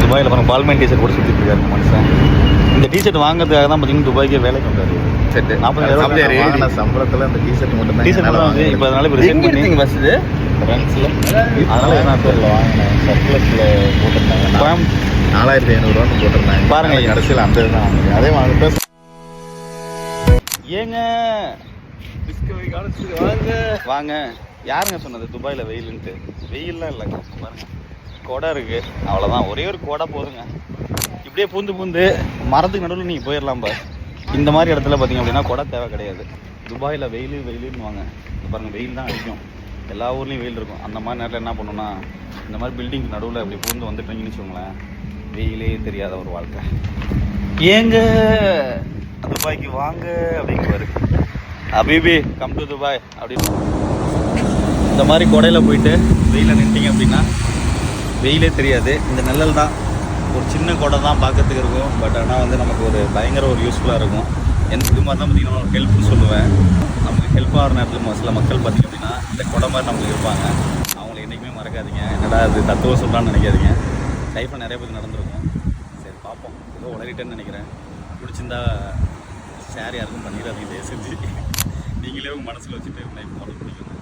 துபாயில் பாருங்க Balmain T shirt கூட சுற்றிட்டு இருக்காரு மனுஷன். இந்த டிஷர்ட் வாங்குறதுக்காக தான் பார்த்தீங்கன்னா துபாய்க்கு வேலைக்கு வந்தாரு. செட்டு 40,000 சம்பளத்தில் அந்த டிஷர்ட் மட்டும் டிஷர்ட் மட்டும் வந்து இப்போ அதனால இப்போ ரிசைன் பண்ணி பஸ் இது ஃப்ரெண்ட்ஸில் அதனால என்ன பேரில் வாங்கினேன். சர்ப்ளஸில் போட்டிருந்தாங்க. 4500 போட்டிருந்தாங்க. பாருங்க கடைசியில் அந்த இதுதான் வாங்குறேன். அதே வாங்கிட்டு ஏங்க வாங்க. யாருங்க சொன்னது துபாயில் வெயிலுன்ட்டு? வெயில்லாம் இல்லைங்க. பாருங்க கொடை இருக்குது, அவ்வளோதான். ஒரே ஒரு கொடை போதுங்க. இப்படியே பூந்து மரத்துக்கு நடுவில் நீங்கள் போயிடலாம் பாரு. இந்த மாதிரி இடத்துல பார்த்தீங்க அப்படின்னா கொடை தேவை கிடையாது. துபாயில் வெயிலுன்னு வாங்க. பாருங்கள் வெயில் தான் அடிக்கும், எல்லா ஊர்லேயும் வெயில் இருக்கும். அந்த மாதிரி நேரத்தில் என்ன பண்ணணும்னா இந்த மாதிரி பில்டிங் நடுவில் இப்படி பூந்து வந்துட்டீங்கன்னு வச்சுக்கோங்களேன், வெயிலே தெரியாத ஒரு வாழ்க்கை. ஏங்க துபாய்க்கு வாங்க அப்படிங்குவாரு. அபிபி கம் டு துபாய் அப்படின்னு. இந்த மாதிரி கொடையில் போயிட்டு வெயிலில் நின்ட்டிங்க அப்படின்னா வெயிலே தெரியாது. இந்த நிழல் தான், ஒரு சின்ன கொடை தான் பார்க்கறதுக்கு இருக்கும். பட் ஆனால் வந்து நமக்கு ஒரு பயங்கர ஒரு யூஸ்ஃபுல்லாக இருக்கும். எனக்கு இது மாதிரி தான் பார்த்திங்கன்னா ஒரு ஹெல்ப்னு சொல்லுவேன். நமக்கு ஹெல்ப் ஆகிற நேரத்தில் சில மக்கள் பார்த்திங்க அப்படின்னா இந்த கொடை மாதிரி நமக்கு இருப்பாங்க. அவங்களை என்றைக்குமே மறக்காதீங்க. என்னடா அது தத்துவம் சொல்லலான்னு நினைக்காதீங்க. லைஃப்பில் நிறைய பேர் நடந்திருக்கும். சரி பார்ப்போம், ஏதோ உளறிட்டேன்னு நினைக்கிறேன். பிடிச்சிருந்தா ஷேர் யாருக்கும் பண்ணிடாதீங்க தயவு செஞ்சு. நீங்களே உங்கள் மனசில் வச்சுட்டு லைஃப் ஃபாலோ பண்ணிக்கோங்க.